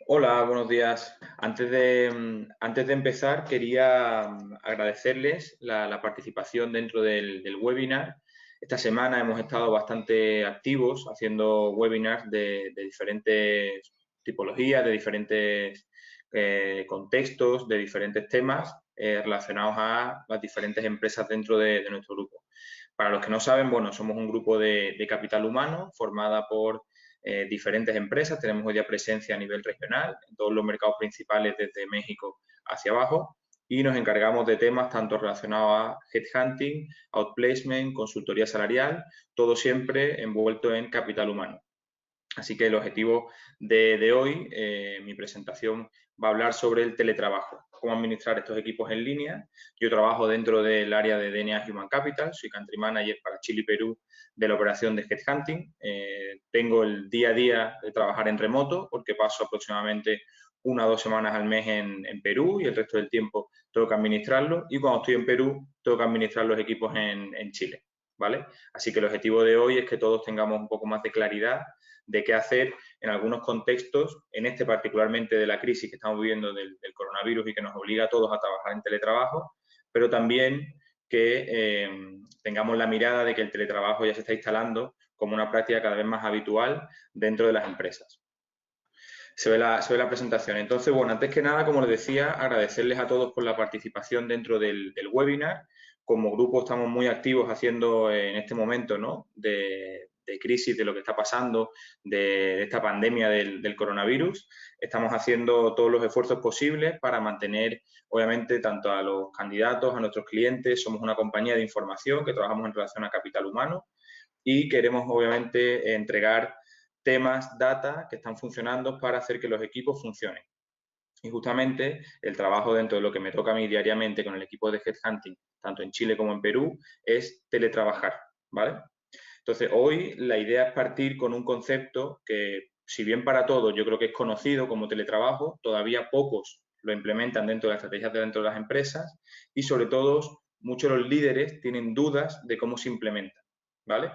Hola, buenos días. Antes de empezar, quería agradecerles la participación dentro del webinar. Esta semana hemos estado bastante activos haciendo webinars de diferentes tipologías, de diferentes contextos, de diferentes temas relacionados a las diferentes empresas dentro de nuestro grupo. Para los que no saben, bueno, somos un grupo de capital humano formada por diferentes empresas. Tenemos hoy día presencia a nivel regional en todos los mercados principales desde México hacia abajo y nos encargamos de temas tanto relacionados a headhunting, outplacement, consultoría salarial, todo siempre envuelto en capital humano. Así que el objetivo de hoy, mi presentación, va a hablar sobre el teletrabajo, cómo administrar estos equipos en línea. Yo trabajo dentro del área de DNA Human Capital, soy Country Manager para Chile y Perú de la operación de Headhunting. Tengo el día a día de trabajar en remoto porque paso aproximadamente 1 o 2 semanas al mes en Perú y el resto del tiempo tengo que administrarlo. Y cuando estoy en Perú, tengo que administrar los equipos en Chile, ¿vale? Así que el objetivo de hoy es que todos tengamos un poco más de claridad de qué hacer en algunos contextos, en este particularmente de la crisis que estamos viviendo del coronavirus y que nos obliga a todos a trabajar en teletrabajo, pero también que tengamos la mirada de que el teletrabajo ya se está instalando como una práctica cada vez más habitual dentro de las empresas. Se ve la presentación. Entonces, bueno, antes que nada, como les decía, agradecerles a todos por la participación dentro del webinar. Como grupo estamos muy activos haciendo en este momento, ¿no?, de crisis, de lo que está pasando, de esta pandemia del coronavirus. Estamos haciendo todos los esfuerzos posibles para mantener, obviamente, tanto a los candidatos, a nuestros clientes. Somos una compañía de información que trabajamos en relación a capital humano y queremos, obviamente, entregar temas, data que están funcionando para hacer que los equipos funcionen. Y justamente el trabajo dentro de lo que me toca a mí diariamente con el equipo de Headhunting, tanto en Chile como en Perú, es teletrabajar, ¿vale? Entonces, hoy la idea es partir con un concepto que, si bien para todos yo creo que es conocido como teletrabajo, todavía pocos lo implementan dentro de las estrategias de dentro de las empresas y, sobre todo, muchos de los líderes tienen dudas de cómo se implementa, ¿vale?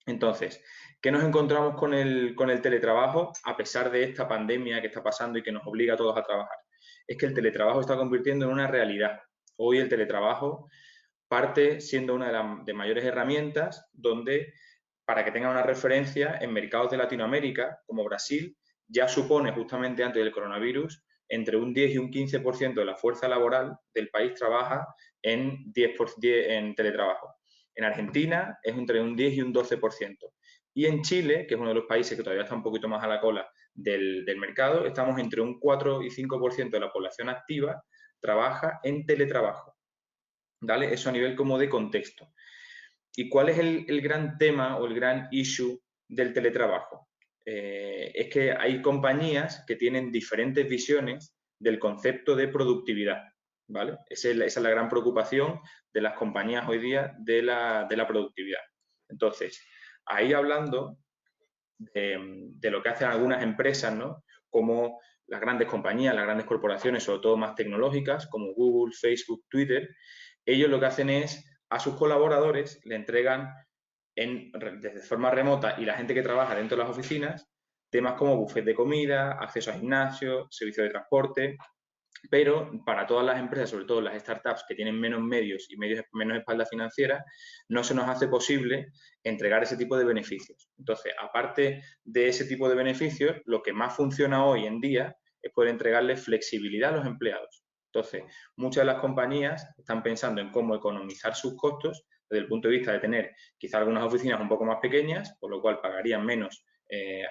Entonces, ¿qué nos encontramos con el teletrabajo a pesar de esta pandemia que está pasando y que nos obliga a todos a trabajar? Es que el teletrabajo está convirtiendo en una realidad. Hoy el teletrabajo parte siendo una de las mayores herramientas donde, para que tengan una referencia, en mercados de Latinoamérica, como Brasil, ya supone justamente antes del coronavirus entre un 10 y un 15% de la fuerza laboral del país trabaja en 10 en teletrabajo. En Argentina es entre un 10 y un 12%. Y en Chile, que es uno de los países que todavía está un poquito más a la cola del mercado, estamos entre un 4 y 5% de la población activa trabaja en teletrabajo. ¿Vale? Eso a nivel como de contexto. ¿Y cuál es el gran tema o el gran issue del teletrabajo? Es que hay compañías que tienen diferentes visiones del concepto de productividad, ¿vale? Esa es la gran preocupación de las compañías hoy día de la productividad. Entonces, ahí hablando de lo que hacen algunas empresas, ¿no?, como las grandes compañías, las grandes corporaciones, sobre todo más tecnológicas, como Google, Facebook, Twitter, ellos lo que hacen es a sus colaboradores le entregan desde forma remota y la gente que trabaja dentro de las oficinas temas como buffet de comida, acceso a gimnasio, servicio de transporte, pero para todas las empresas, sobre todo las startups que tienen menos medios y menos espalda financiera, no se nos hace posible entregar ese tipo de beneficios. Entonces, aparte de ese tipo de beneficios, lo que más funciona hoy en día es poder entregarle flexibilidad a los empleados. Entonces, muchas de las compañías están pensando en cómo economizar sus costos desde el punto de vista de tener quizá algunas oficinas un poco más pequeñas, por lo cual pagarían menos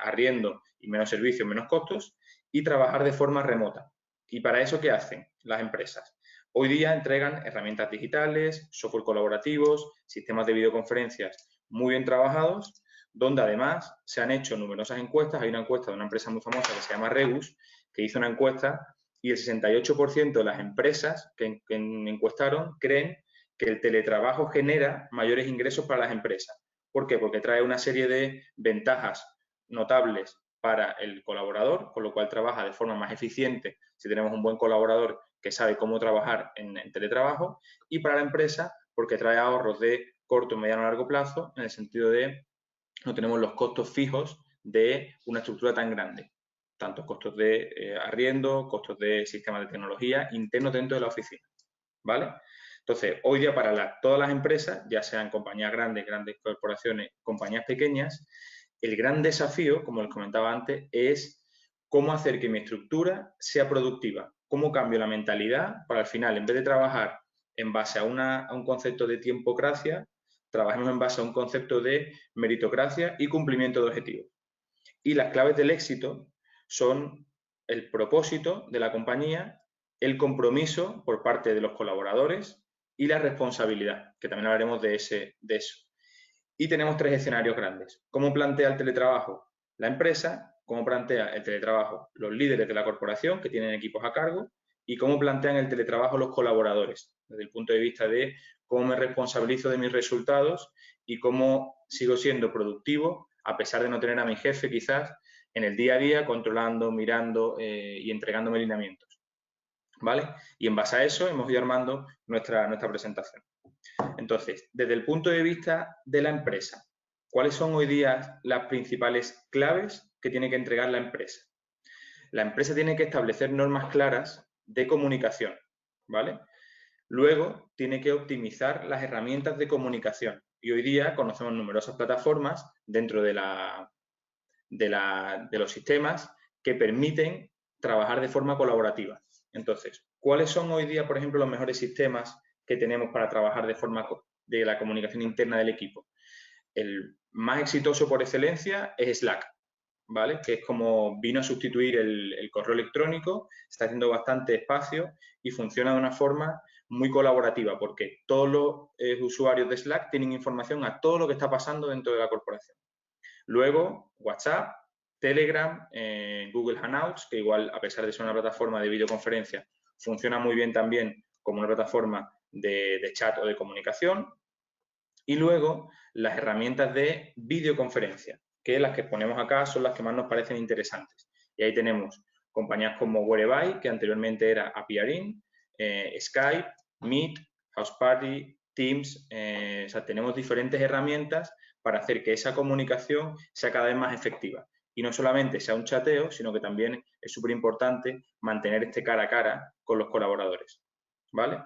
arriendo y menos servicios, menos costos, y trabajar de forma remota. ¿Y para eso qué hacen las empresas? Hoy día entregan herramientas digitales, software colaborativos, sistemas de videoconferencias muy bien trabajados, donde además se han hecho numerosas encuestas. Hay una encuesta de una empresa muy famosa que se llama Regus, que hizo una encuesta y el 68% de las empresas que encuestaron creen que el teletrabajo genera mayores ingresos para las empresas. ¿Por qué? Porque trae una serie de ventajas notables para el colaborador, con lo cual trabaja de forma más eficiente si tenemos un buen colaborador que sabe cómo trabajar en teletrabajo, y para la empresa porque trae ahorros de corto, mediano y largo plazo, en el sentido de no tenemos los costos fijos de una estructura tan grande. tanto costos de arriendo, costos de sistemas de tecnología internos dentro de la oficina, ¿vale? Entonces, hoy día para todas las empresas, ya sean compañías grandes, grandes corporaciones, compañías pequeñas, el gran desafío, como les comentaba antes, es cómo hacer que mi estructura sea productiva, cómo cambio la mentalidad para al final, en vez de trabajar en base a un concepto de tiempocracia, trabajemos en base a un concepto de meritocracia y cumplimiento de objetivos. Y las claves del éxito son el propósito de la compañía, el compromiso por parte de los colaboradores y la responsabilidad, que también hablaremos de eso. Y tenemos 3 escenarios grandes. ¿Cómo plantea el teletrabajo la empresa? ¿Cómo plantea el teletrabajo los líderes de la corporación que tienen equipos a cargo? ¿Y cómo plantean el teletrabajo los colaboradores? Desde el punto de vista de cómo me responsabilizo de mis resultados y cómo sigo siendo productivo a pesar de no tener a mi jefe quizás en el día a día controlando, mirando y entregándome lineamientos. ¿Vale? Y en base a eso hemos ido armando nuestra presentación. Entonces, desde el punto de vista de la empresa, ¿cuáles son hoy día las principales claves que tiene que entregar la empresa? La empresa tiene que establecer normas claras de comunicación, ¿vale? Luego, tiene que optimizar las herramientas de comunicación. Y hoy día conocemos numerosas plataformas dentro de los sistemas que permiten trabajar de forma colaborativa. Entonces, ¿cuáles son hoy día, por ejemplo, los mejores sistemas que tenemos para trabajar de forma de la comunicación interna del equipo? El más exitoso por excelencia es Slack, ¿vale? Que es como vino a sustituir el correo electrónico, está haciendo bastante espacio y funciona de una forma muy colaborativa porque todos los usuarios de Slack tienen información a todo lo que está pasando dentro de la corporación. Luego, WhatsApp, Telegram, Google Hangouts, que igual, a pesar de ser una plataforma de videoconferencia, funciona muy bien también como una plataforma de chat o de comunicación. Y luego, las herramientas de videoconferencia, que las que ponemos acá son las que más nos parecen interesantes. Y ahí tenemos compañías como Whereby, que anteriormente era Appearin, Skype, Meet, House Party, Teams. O sea, tenemos diferentes herramientas para hacer que esa comunicación sea cada vez más efectiva. Y no solamente sea un chateo, sino que también es súper importante mantener este cara a cara con los colaboradores. ¿Vale?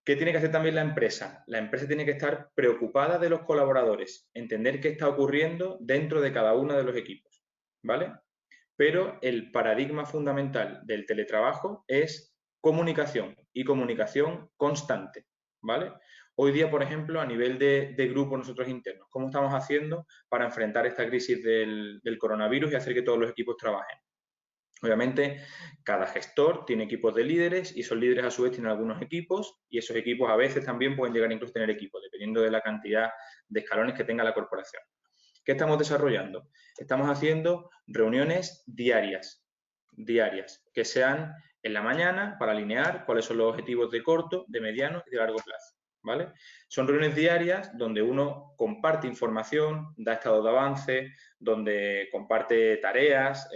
¿Qué tiene que hacer también la empresa? La empresa tiene que estar preocupada de los colaboradores, entender qué está ocurriendo dentro de cada uno de los equipos, ¿vale? Pero el paradigma fundamental del teletrabajo es comunicación y comunicación constante, ¿vale? Hoy día, por ejemplo, a nivel de grupo nosotros internos, ¿cómo estamos haciendo para enfrentar esta crisis del coronavirus y hacer que todos los equipos trabajen? Obviamente, cada gestor tiene equipos de líderes y esos líderes a su vez tienen algunos equipos y esos equipos a veces también pueden llegar incluso a tener equipos, dependiendo de la cantidad de escalones que tenga la corporación. ¿Qué estamos desarrollando? Estamos haciendo reuniones diarias, que sean en la mañana para alinear cuáles son los objetivos de corto, de mediano y de largo plazo. ¿Vale? Son reuniones diarias donde uno comparte información, da estado de avance, donde comparte tareas,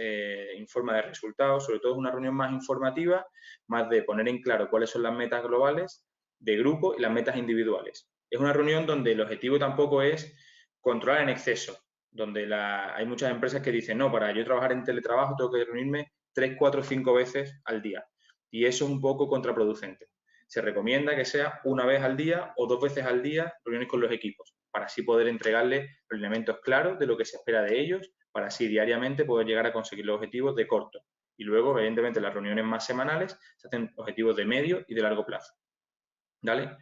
informa de resultados. Sobre todo es una reunión más informativa, más de poner en claro cuáles son las metas globales de grupo y las metas individuales. Es una reunión donde el objetivo tampoco es controlar en exceso, donde hay muchas empresas que dicen, no, para yo trabajar en teletrabajo tengo que reunirme 3, 4, 5 veces al día. Y eso es un poco contraproducente. Se recomienda que sea una vez al día o 2 veces al día reuniones con los equipos, para así poder entregarles elementos claros de lo que se espera de ellos, para así diariamente poder llegar a conseguir los objetivos de corto. Y luego, evidentemente, las reuniones más semanales se hacen objetivos de medio y de largo plazo. ¿Vale?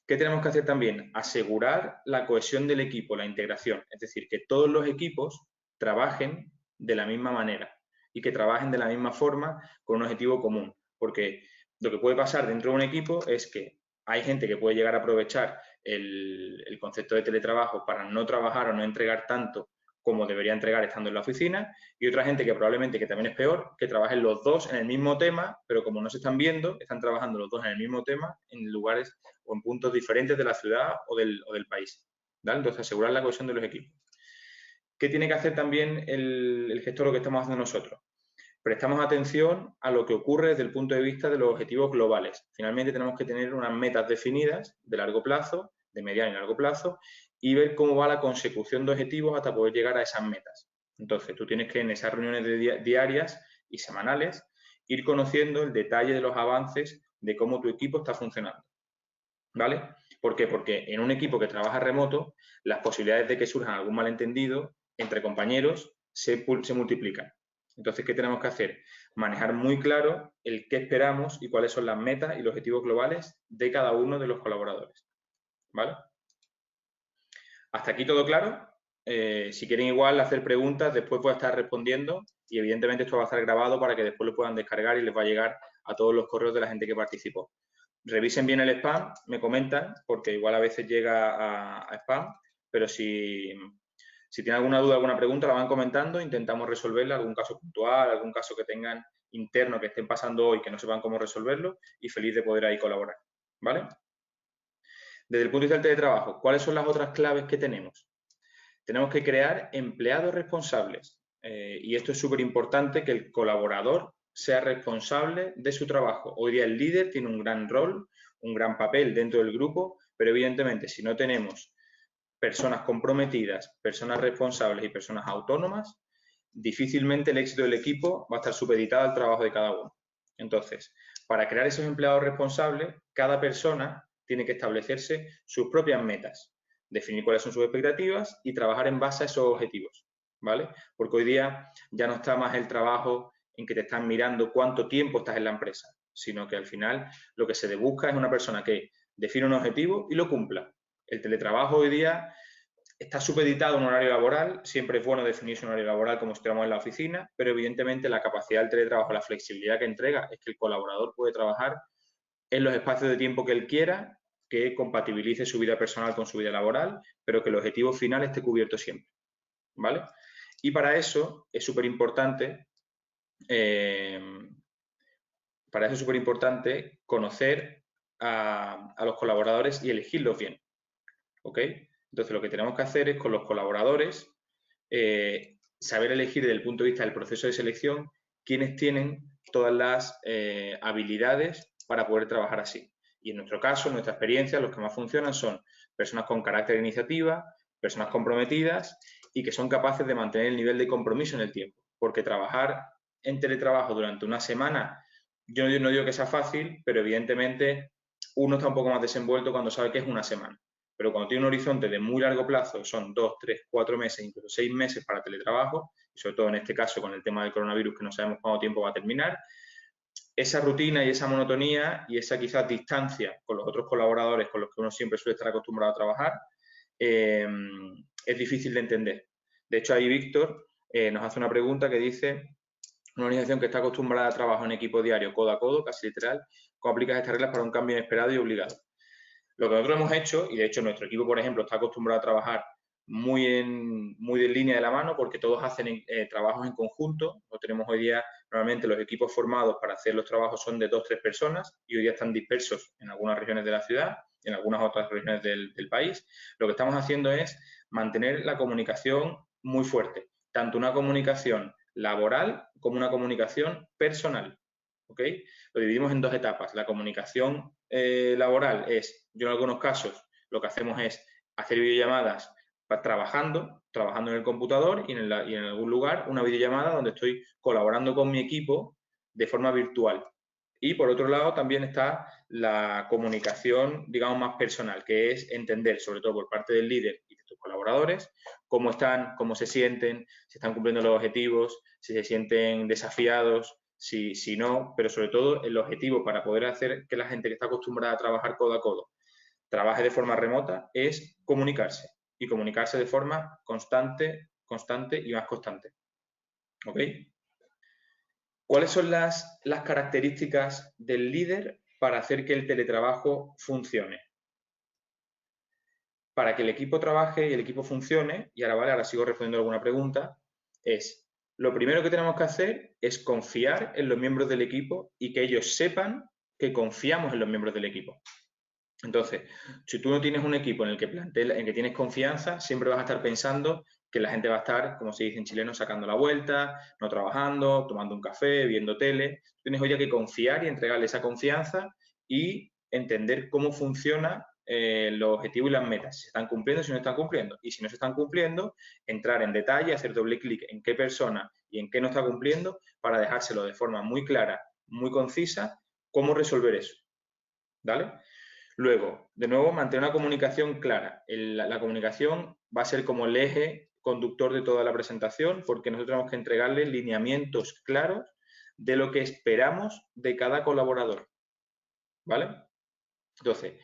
¿Qué tenemos que hacer también? Asegurar la cohesión del equipo, la integración. Es decir, que todos los equipos trabajen de la misma manera y que trabajen de la misma forma con un objetivo común. Porque lo que puede pasar dentro de un equipo es que hay gente que puede llegar a aprovechar el concepto de teletrabajo para no trabajar o no entregar tanto como debería entregar estando en la oficina, y otra gente que probablemente, que también es peor, que trabajen los dos en el mismo tema, pero como no se están viendo, están trabajando los dos en el mismo tema en lugares o en puntos diferentes de la ciudad o del país. ¿Vale? Entonces, asegurar la cohesión de los equipos. ¿Qué tiene que hacer también el gestor, lo que estamos haciendo nosotros? Prestamos atención a lo que ocurre desde el punto de vista de los objetivos globales. Finalmente tenemos que tener unas metas definidas de largo plazo, de mediano y largo plazo, y ver cómo va la consecución de objetivos hasta poder llegar a esas metas. Entonces, tú tienes que en esas reuniones diarias y semanales ir conociendo el detalle de los avances de cómo tu equipo está funcionando, ¿vale? ¿Por qué? Porque en un equipo que trabaja remoto, las posibilidades de que surjan algún malentendido entre compañeros se multiplican. Entonces, ¿qué tenemos que hacer? Manejar muy claro el qué esperamos y cuáles son las metas y los objetivos globales de cada uno de los colaboradores, ¿vale? ¿Hasta aquí todo claro? Si quieren igual hacer preguntas, después voy a estar respondiendo y evidentemente esto va a estar grabado para que después lo puedan descargar y les va a llegar a todos los correos de la gente que participó. Revisen bien el spam, me comentan, porque igual a veces llega a spam, pero si tienen alguna duda, alguna pregunta, la van comentando, intentamos resolverla, algún caso puntual, algún caso que tengan interno que estén pasando hoy que no sepan cómo resolverlo y feliz de poder ahí colaborar, ¿vale? Desde el punto de vista del teletrabajo, ¿cuáles son las otras claves que tenemos? Tenemos que crear empleados responsables y esto es súper importante, que el colaborador sea responsable de su trabajo. Hoy día el líder tiene un gran rol, un gran papel dentro del grupo, pero evidentemente si no tenemos personas comprometidas, personas responsables y personas autónomas, difícilmente el éxito del equipo va a estar supeditado al trabajo de cada uno. Entonces, para crear esos empleados responsables, cada persona tiene que establecerse sus propias metas, definir cuáles son sus expectativas y trabajar en base a esos objetivos, ¿vale? Porque hoy día ya no está más el trabajo en que te están mirando cuánto tiempo estás en la empresa, sino que al final lo que se busca es una persona que define un objetivo y lo cumpla. El teletrabajo hoy día está supeditado a un horario laboral, siempre es bueno definirse un horario laboral como si estuviéramos en la oficina, pero evidentemente la capacidad del teletrabajo, la flexibilidad que entrega es que el colaborador puede trabajar en los espacios de tiempo que él quiera, que compatibilice su vida personal con su vida laboral, pero que el objetivo final esté cubierto siempre, ¿vale? Y para eso es súper importante conocer a los colaboradores y elegirlos bien, ¿ok? Entonces, lo que tenemos que hacer es con los colaboradores saber elegir desde el punto de vista del proceso de selección quiénes tienen todas las habilidades para poder trabajar así. Y en nuestro caso, en nuestra experiencia, los que más funcionan son personas con carácter de iniciativa, personas comprometidas y que son capaces de mantener el nivel de compromiso en el tiempo. Porque trabajar en teletrabajo durante una semana, yo no digo que sea fácil, pero evidentemente uno está un poco más desenvuelto cuando sabe que es una semana. Pero cuando tiene un horizonte de muy largo plazo, son 2, 3, 4 meses, incluso 6 meses para teletrabajo, y sobre todo en este caso con el tema del coronavirus que no sabemos cuánto tiempo va a terminar, esa rutina y esa monotonía y esa quizás distancia con los otros colaboradores con los que uno siempre suele estar acostumbrado a trabajar, es difícil de entender. De hecho, ahí Víctor nos hace una pregunta que dice: una organización que está acostumbrada a trabajar en equipo diario, codo a codo, casi literal, ¿cómo aplicas estas reglas para un cambio inesperado y obligado? Lo que nosotros hemos hecho, y de hecho nuestro equipo, por ejemplo, está acostumbrado a trabajar muy de línea de la mano porque todos hacen trabajos en conjunto. No tenemos hoy día, normalmente los equipos formados para hacer los trabajos son de 2 o 3 personas y hoy día están dispersos en algunas regiones de la ciudad, en algunas otras regiones del país. Lo que estamos haciendo es mantener la comunicación muy fuerte, tanto una comunicación laboral como una comunicación personal. ¿Ok? Lo dividimos en 2 etapas. La comunicación laboral es, yo en algunos casos, lo que hacemos es hacer videollamadas trabajando en el computador y en algún lugar una videollamada donde estoy colaborando con mi equipo de forma virtual. Y por otro lado también está la comunicación, digamos, más personal, que es entender, sobre todo por parte del líder y de tus colaboradores, cómo están, cómo se sienten, si están cumpliendo los objetivos, si se sienten desafiados, si no, pero sobre todo el objetivo para poder hacer que la gente que está acostumbrada a trabajar codo a codo trabaje de forma remota es comunicarse y comunicarse de forma constante y más constante. ¿Ok? ¿Cuáles son las características del líder para hacer que el teletrabajo funcione? Para que el equipo trabaje y el equipo funcione, y ahora sigo respondiendo alguna pregunta, es lo primero que tenemos que hacer es confiar en los miembros del equipo y que ellos sepan que confiamos en los miembros del equipo. Entonces, si tú no tienes un equipo en el que tienes confianza, siempre vas a estar pensando que la gente va a estar, como se dice en chileno, sacando la vuelta, no trabajando, tomando un café, viendo tele. Tienes hoy que confiar y entregarle esa confianza y entender cómo funciona los objetivos y las metas, si se están cumpliendo, si no están cumpliendo. Y si no se están cumpliendo, entrar en detalle, hacer doble clic en qué persona y en qué no está cumpliendo para dejárselo de forma muy clara, muy concisa, cómo resolver eso. ¿Vale? Luego, de nuevo, mantener una comunicación clara. La comunicación va a ser como el eje conductor de toda la presentación, porque nosotros tenemos que entregarle lineamientos claros de lo que esperamos de cada colaborador. ¿Vale? Entonces,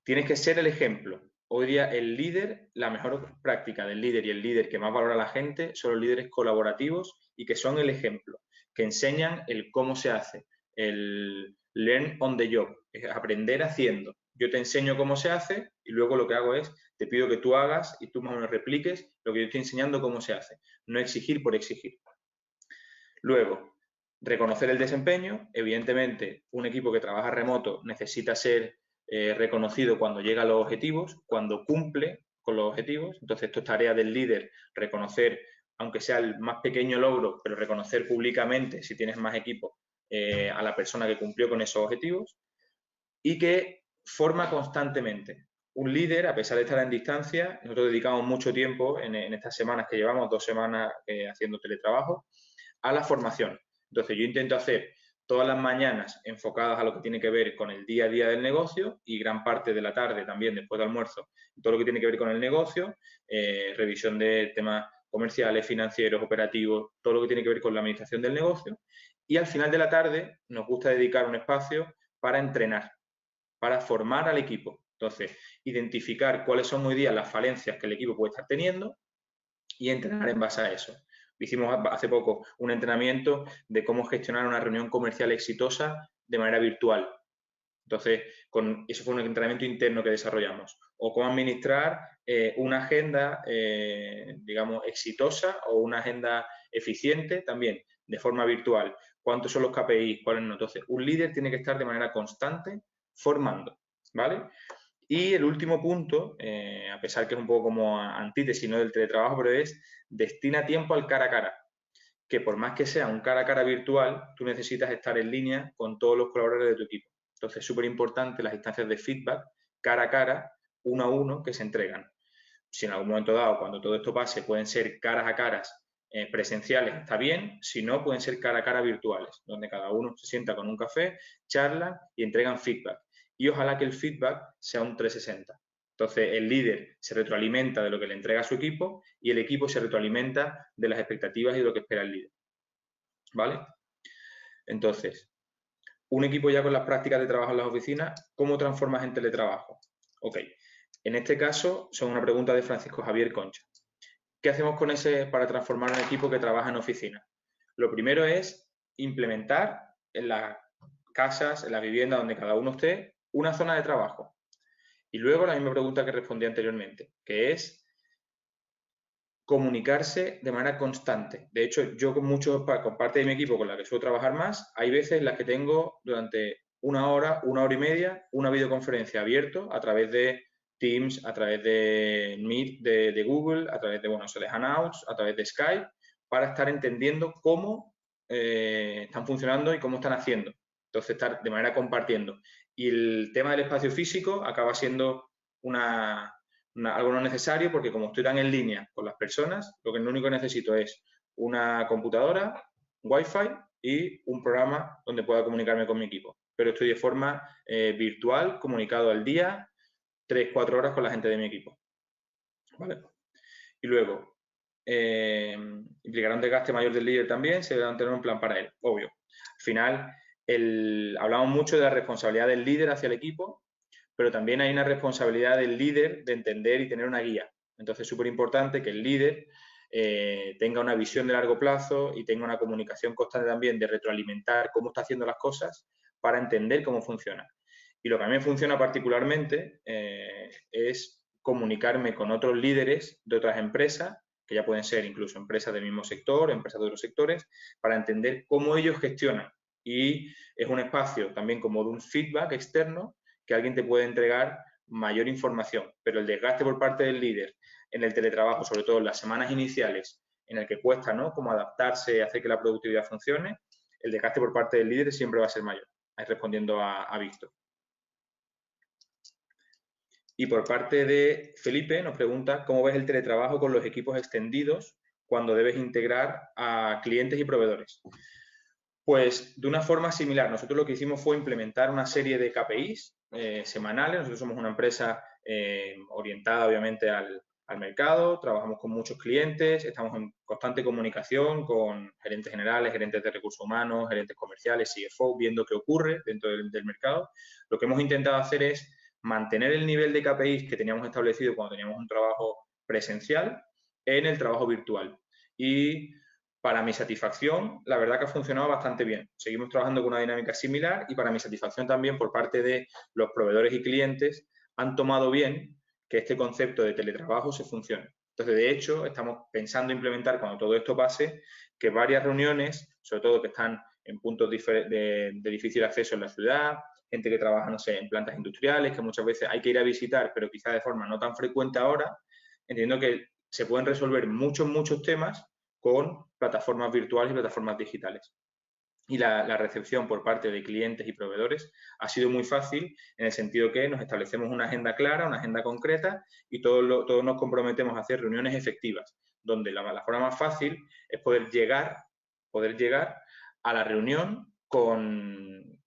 tienes que ser el ejemplo. Hoy día el líder, la mejor práctica del líder y el líder que más valora a la gente son los líderes colaborativos y que son el ejemplo, que enseñan el cómo se hace, el learn on the job, es aprender haciendo. Yo te enseño cómo se hace y luego lo que hago es, te pido que tú hagas y tú más o menos repliques lo que yo estoy enseñando cómo se hace. No exigir por exigir. Luego, reconocer el desempeño. Evidentemente, un equipo que trabaja remoto necesita ser reconocido cuando llega a los objetivos, cuando cumple con los objetivos. Entonces, esto es tarea del líder, reconocer, aunque sea el más pequeño logro, pero reconocer públicamente, si tienes más equipo, a la persona que cumplió con esos objetivos. Y que forma constantemente. Un líder, a pesar de estar en distancia, nosotros dedicamos mucho tiempo en estas semanas que llevamos, 2 semanas haciendo teletrabajo, a la formación. Entonces, yo intento hacer todas las mañanas enfocadas a lo que tiene que ver con el día a día del negocio y gran parte de la tarde también, después del almuerzo, todo lo que tiene que ver con el negocio, revisión de temas comerciales, financieros, operativos, todo lo que tiene que ver con la administración del negocio. Y al final de la tarde nos gusta dedicar un espacio para entrenar, para formar al equipo. Entonces, identificar cuáles son hoy día las falencias que el equipo puede estar teniendo y entrenar en base a eso. Hicimos hace poco un entrenamiento de cómo gestionar una reunión comercial exitosa de manera virtual. Entonces, eso fue un entrenamiento interno que desarrollamos. O cómo administrar una agenda, digamos, exitosa o una agenda eficiente también de forma virtual. ¿Cuántos son los KPI? ¿Cuáles no? Entonces, un líder tiene que estar de manera constante formando, ¿vale? Y el último punto, a pesar que es un poco como antítesis, ¿no?, del teletrabajo, pero es destina tiempo al cara a cara. Que por más que sea un cara a cara virtual, tú necesitas estar en línea con todos los colaboradores de tu equipo. Entonces, es súper importante las instancias de feedback cara a cara, uno a uno, que se entregan. Si en algún momento dado, cuando todo esto pase, pueden ser caras a caras presenciales, está bien. Si no, pueden ser cara a cara virtuales, donde cada uno se sienta con un café, charlan y entregan feedback. Y ojalá que el feedback sea un 360. Entonces, el líder se retroalimenta de lo que le entrega a su equipo y el equipo se retroalimenta de las expectativas y de lo que espera el líder. ¿Vale? Entonces, un equipo ya con las prácticas de trabajo en las oficinas, ¿cómo transformas en teletrabajo? Ok, en este caso son una pregunta de Francisco Javier Concha. ¿Qué hacemos con ese para transformar un equipo que trabaja en oficina? Lo primero es implementar en las casas, en la vivienda donde cada uno esté, una zona de trabajo. Y luego la misma pregunta que respondí anteriormente, que es comunicarse de manera constante. De hecho, yo con parte de mi equipo con la que suelo trabajar más, hay veces en las que tengo durante una hora y media, una videoconferencia abierta a través de Teams, a través de Meet de Google, a través de, bueno, de Hangouts, a través de Skype, para estar entendiendo cómo están funcionando y cómo están haciendo. Entonces, estar de manera compartiendo. Y el tema del espacio físico acaba siendo algo no necesario, porque como estoy tan en línea con las personas, lo único que necesito es una computadora, Wi-Fi y un programa donde pueda comunicarme con mi equipo. Pero estoy de forma virtual, comunicado al día, 3-4 horas con la gente de mi equipo. ¿Vale? Y luego, implicará un desgaste mayor del líder también, se debe tener un plan para él, obvio. Al final, hablamos mucho de la responsabilidad del líder hacia el equipo, pero también hay una responsabilidad del líder de entender y tener una guía. Entonces, es súper importante que el líder tenga una visión de largo plazo y tenga una comunicación constante también de retroalimentar cómo está haciendo las cosas para entender cómo funciona. Y lo que a mí me funciona particularmente es comunicarme con otros líderes de otras empresas, que ya pueden ser incluso empresas del mismo sector, empresas de otros sectores, para entender cómo ellos gestionan. Y es un espacio también como de un feedback externo que alguien te puede entregar mayor información, pero el desgaste por parte del líder en el teletrabajo, sobre todo en las semanas iniciales, en el que cuesta, ¿no?, como adaptarse y hacer que la productividad funcione, el desgaste por parte del líder siempre va a ser mayor. Ahí respondiendo a Víctor. Y por parte de Felipe nos pregunta cómo ves el teletrabajo con los equipos extendidos cuando debes integrar a clientes y proveedores. Pues de una forma similar, nosotros lo que hicimos fue implementar una serie de KPIs semanales. Nosotros somos una empresa orientada obviamente al mercado, trabajamos con muchos clientes, estamos en constante comunicación con gerentes generales, gerentes de recursos humanos, gerentes comerciales, CFO, viendo qué ocurre dentro del mercado. Lo que hemos intentado hacer es mantener el nivel de KPIs que teníamos establecido cuando teníamos un trabajo presencial en el trabajo virtual. Y para mi satisfacción, la verdad que ha funcionado bastante bien. Seguimos trabajando con una dinámica similar y para mi satisfacción también por parte de los proveedores y clientes han tomado bien que este concepto de teletrabajo se funcione. Entonces, de hecho, estamos pensando implementar cuando todo esto pase que varias reuniones, sobre todo que están en puntos de difícil acceso en la ciudad, gente que trabaja, no sé, en plantas industriales, que muchas veces hay que ir a visitar, pero quizá de forma no tan frecuente ahora, entiendo que se pueden resolver muchos temas con plataformas virtuales y plataformas digitales. Y la recepción por parte de clientes y proveedores ha sido muy fácil en el sentido que nos establecemos una agenda clara, una agenda concreta y todos nos comprometemos a hacer reuniones efectivas, donde la forma más fácil es poder llegar a la reunión con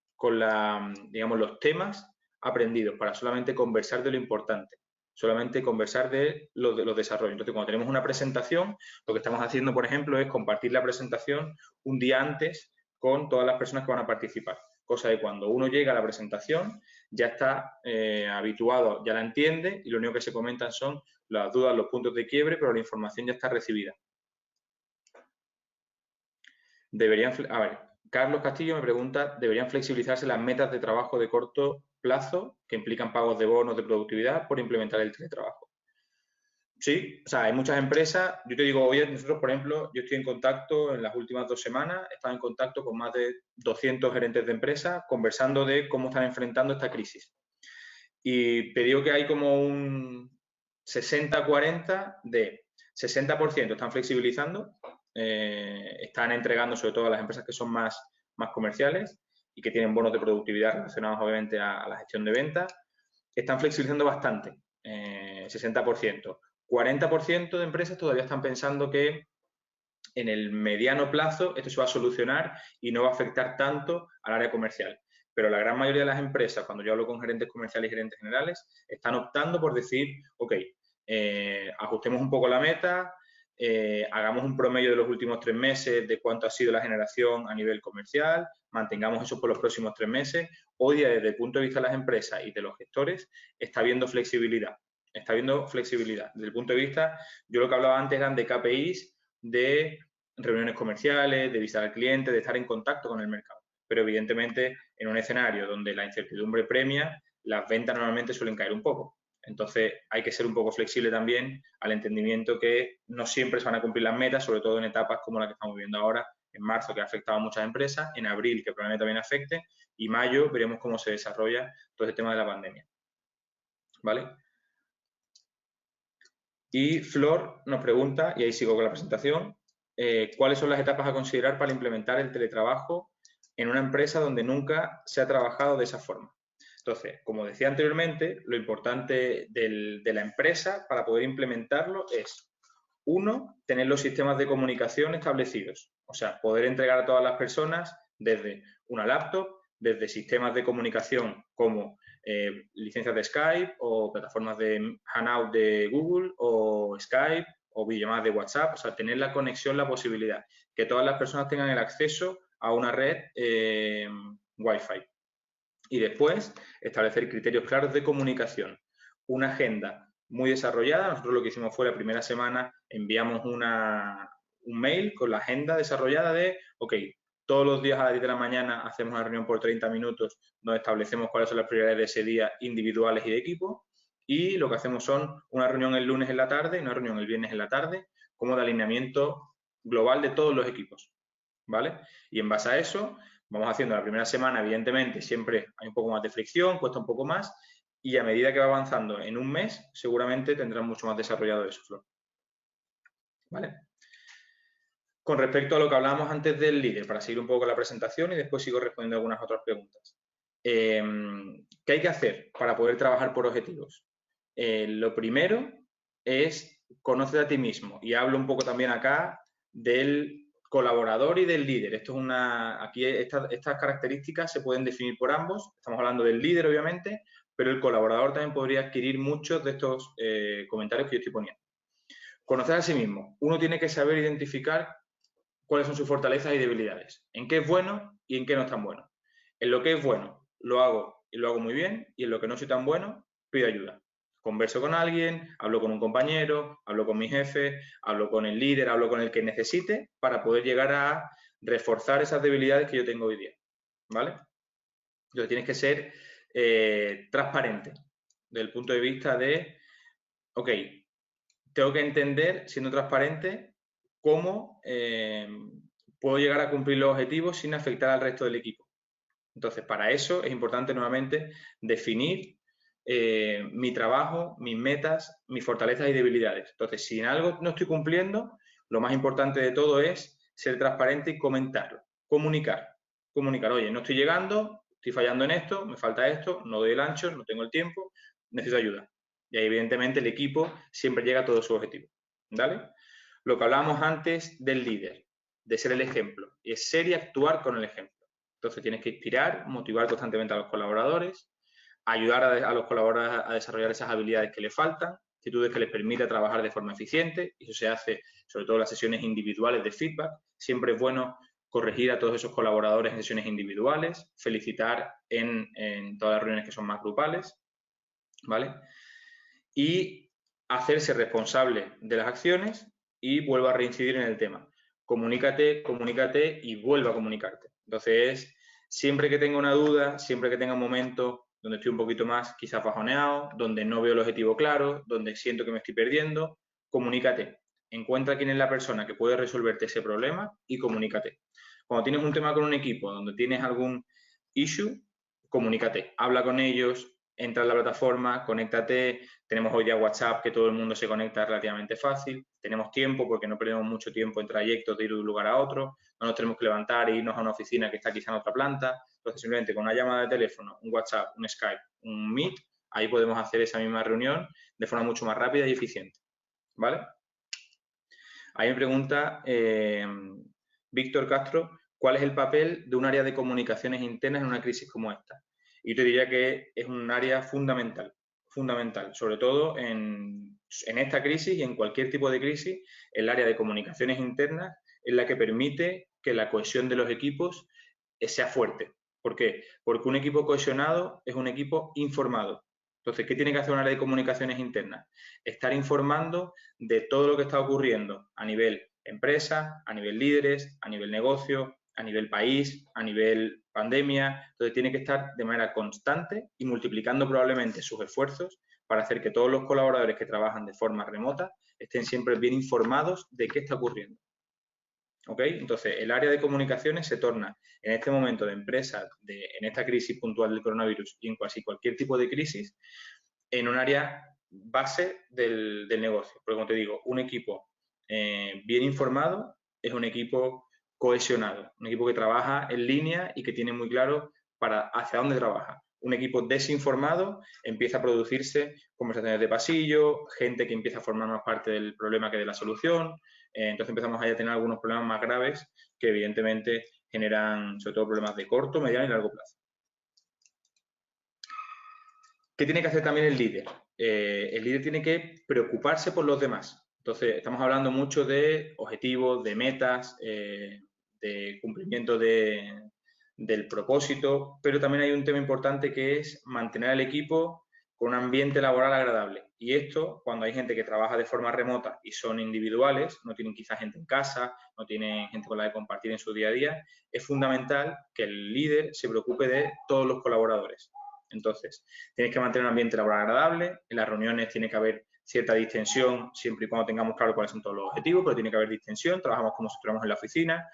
digamos, los temas aprendidos para solamente conversar de lo importante, solamente conversar de los desarrollos. Entonces, cuando tenemos una presentación, lo que estamos haciendo, por ejemplo, es compartir la presentación un día antes con todas las personas que van a participar. Cosa de cuando uno llega a la presentación, ya está habituado, ya la entiende y lo único que se comentan son las dudas, los puntos de quiebre, pero la información ya está recibida. A ver, Carlos Castillo me pregunta, ¿deberían flexibilizarse las metas de trabajo de corto plazo que implican pagos de bonos de productividad por implementar el teletrabajo? Sí, o sea, hay muchas empresas, yo te digo, hoy nosotros, por ejemplo, yo estoy en contacto, en las últimas 2 semanas, he estado en contacto con más de 200 gerentes de empresas conversando de cómo están enfrentando esta crisis. Y te digo que hay como un 60-40 de 60% están flexibilizando, están entregando sobre todo a las empresas que son más comerciales y que tienen bonos de productividad relacionados obviamente a la gestión de ventas, están flexibilizando bastante, 60%. 40% de empresas todavía están pensando que en el mediano plazo esto se va a solucionar y no va a afectar tanto al área comercial. Pero la gran mayoría de las empresas, cuando yo hablo con gerentes comerciales y gerentes generales, están optando por decir, ok, ajustemos un poco la meta, hagamos un promedio de los últimos 3 meses de cuánto ha sido la generación a nivel comercial, mantengamos eso por los próximos 3 meses. Hoy día, desde el punto de vista de las empresas y de los gestores, está habiendo flexibilidad. Está habiendo flexibilidad. Desde el punto de vista, yo lo que hablaba antes eran de KPIs, de reuniones comerciales, de visitar al cliente, de estar en contacto con el mercado. Pero evidentemente, en un escenario donde la incertidumbre premia, las ventas normalmente suelen caer un poco. Entonces, hay que ser un poco flexible también al entendimiento que no siempre se van a cumplir las metas, sobre todo en etapas como la que estamos viviendo ahora, en marzo, que ha afectado a muchas empresas, en abril, que probablemente también afecte, y mayo veremos cómo se desarrolla todo este tema de la pandemia. ¿Vale? Y Flor nos pregunta, y ahí sigo con la presentación, ¿cuáles son las etapas a considerar para implementar el teletrabajo en una empresa donde nunca se ha trabajado de esa forma? Entonces, como decía anteriormente, lo importante de la empresa para poder implementarlo es, uno, tener los sistemas de comunicación establecidos, o sea, poder entregar a todas las personas desde una laptop, desde sistemas de comunicación como licencias de Skype o plataformas de Hangout de Google o Skype o videollamadas de WhatsApp, o sea, tener la conexión, la posibilidad, que todas las personas tengan el acceso a una red Wi-Fi. Y después, establecer criterios claros de comunicación. Una agenda muy desarrollada. Nosotros lo que hicimos fue la primera semana enviamos un mail con la agenda desarrollada de, ok, todos los días a las 10 de la mañana hacemos una reunión por 30 minutos donde establecemos cuáles son las prioridades de ese día individuales y de equipo. Y lo que hacemos son una reunión el lunes en la tarde y una reunión el viernes en la tarde, como de alineamiento global de todos los equipos. ¿Vale? Y en base a eso, vamos haciendo la primera semana, evidentemente, siempre hay un poco más de fricción, cuesta un poco más, y a medida que va avanzando en un mes, seguramente tendrán mucho más desarrollado eso, Flor. ¿Vale? Con respecto a lo que hablábamos antes del líder, para seguir un poco con la presentación y después sigo respondiendo algunas otras preguntas. ¿Qué hay que hacer para poder trabajar por objetivos? lo primero es conocer a ti mismo. Y hablo un poco también acá del colaborador y del líder. Aquí estas características se pueden definir por ambos. Estamos hablando del líder, obviamente, pero el colaborador también podría adquirir muchos de estos comentarios que yo estoy poniendo. Conocer a sí mismo. Uno tiene que saber identificar cuáles son sus fortalezas y debilidades, en qué es bueno y en qué no es tan bueno. En lo que es bueno, lo hago y lo hago muy bien, y en lo que no soy tan bueno, pido ayuda. Converso con alguien, hablo con un compañero, hablo con mi jefe, hablo con el líder, hablo con el que necesite para poder llegar a reforzar esas debilidades que yo tengo hoy día. ¿Vale? Entonces tienes que ser transparente desde el punto de vista de, ok, tengo que entender, siendo transparente, cómo puedo llegar a cumplir los objetivos sin afectar al resto del equipo. Entonces, para eso es importante nuevamente definir mi trabajo, mis metas, mis fortalezas y debilidades. Entonces, si en algo no estoy cumpliendo, lo más importante de todo es ser transparente y comentarlo, comunicar. Comunicar, oye, no estoy llegando, estoy fallando en esto, me falta esto, no doy el ancho, no tengo el tiempo, necesito ayuda. Y ahí, evidentemente, el equipo siempre llega a todo su objetivo. ¿Vale? Lo que hablábamos antes del líder, de ser el ejemplo, es ser y actuar con el ejemplo. Entonces tienes que inspirar, motivar constantemente a los colaboradores, ayudar a los colaboradores a desarrollar esas habilidades que les faltan, actitudes que les permita trabajar de forma eficiente. Y eso se hace sobre todo en las sesiones individuales de feedback. Siempre es bueno corregir a todos esos colaboradores en sesiones individuales, felicitar en todas las reuniones que son más grupales, ¿vale? Y hacerse responsable de las acciones, y vuelvo a reincidir en el tema. Comunícate, comunícate y vuelva a comunicarte. Entonces, siempre que tenga una duda, siempre que tenga un momento donde estoy un poquito más quizás bajoneado, donde no veo el objetivo claro, donde siento que me estoy perdiendo, comunícate. Encuentra quién es la persona que puede resolverte ese problema y comunícate. Cuando tienes un tema con un equipo, donde tienes algún issue, comunícate, habla con ellos, entra en la plataforma, conéctate. Tenemos hoy día WhatsApp, que todo el mundo se conecta relativamente fácil. Tenemos tiempo porque no perdemos mucho tiempo en trayectos de ir de un lugar a otro. No nos tenemos que levantar e irnos a una oficina que está quizá en otra planta. Entonces, simplemente con una llamada de teléfono, un WhatsApp, un Skype, un Meet, ahí podemos hacer esa misma reunión de forma mucho más rápida y eficiente. ¿Vale? Ahí me pregunta Víctor Castro, ¿cuál es el papel de un área de comunicaciones internas en una crisis como esta? Y yo te diría que es un área fundamental, sobre todo en esta crisis y en cualquier tipo de crisis. El área de comunicaciones internas es la que permite que la cohesión de los equipos sea fuerte. ¿Por qué? Porque un equipo cohesionado es un equipo informado. Entonces, ¿qué tiene que hacer un área de comunicaciones internas? Estar informando de todo lo que está ocurriendo a nivel empresa, a nivel líderes, a nivel negocio, a nivel país, a nivel pandemia. Entonces, tiene que estar de manera constante y multiplicando probablemente sus esfuerzos para hacer que todos los colaboradores que trabajan de forma remota estén siempre bien informados de qué está ocurriendo. ¿Ok? Entonces, el área de comunicaciones se torna, en este momento de empresa, en esta crisis puntual del coronavirus y en casi cualquier tipo de crisis, en un área base del negocio. Porque, como te digo, un equipo bien informado es un equipo cohesionado, un equipo que trabaja en línea y que tiene muy claro hacia dónde trabaja. Un equipo desinformado empieza a producirse conversaciones de pasillo, gente que empieza a formar más parte del problema que de la solución. Entonces empezamos a tener algunos problemas más graves que evidentemente generan sobre todo problemas de corto, mediano y largo plazo. ¿Qué tiene que hacer también el líder? El líder tiene que preocuparse por los demás. Entonces, estamos hablando mucho de objetivos, de metas, de cumplimiento del propósito, pero también hay un tema importante que es mantener al equipo con un ambiente laboral agradable. Y esto, cuando hay gente que trabaja de forma remota y son individuales, no tienen quizás gente en casa, no tienen gente con la que compartir en su día a día, es fundamental que el líder se preocupe de todos los colaboradores. Entonces, tienes que mantener un ambiente laboral agradable, en las reuniones tiene que haber cierta distensión, siempre y cuando tengamos claro cuáles son todos los objetivos, pero tiene que haber distensión, trabajamos como si estuviéramos en la oficina,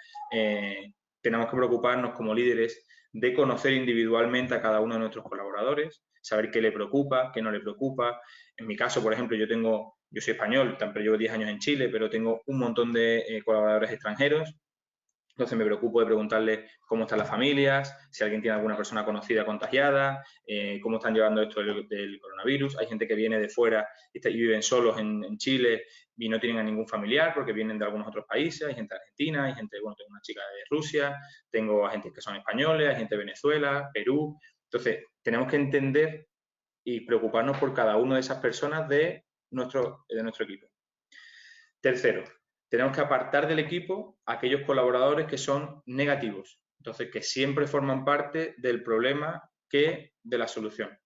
tenemos que preocuparnos como líderes de conocer individualmente a cada uno de nuestros colaboradores, saber qué le preocupa, qué no le preocupa. En mi caso, por ejemplo, yo soy español, pero llevo 10 años en Chile, pero tengo un montón de colaboradores extranjeros Entonces me preocupo de preguntarle cómo están las familias, si alguien tiene alguna persona conocida contagiada, cómo están llevando esto del coronavirus. Hay gente que viene de fuera y viven solos en Chile y no tienen a ningún familiar porque vienen de algunos otros países. Hay gente de Argentina, hay gente, bueno, tengo una chica de Rusia, tengo a gente que son españoles, hay gente de Venezuela, Perú. Entonces, tenemos que entender y preocuparnos por cada una de esas personas de nuestro equipo. Tercero, tenemos que apartar del equipo a aquellos colaboradores que son negativos, entonces que siempre forman parte del problema que de la solución,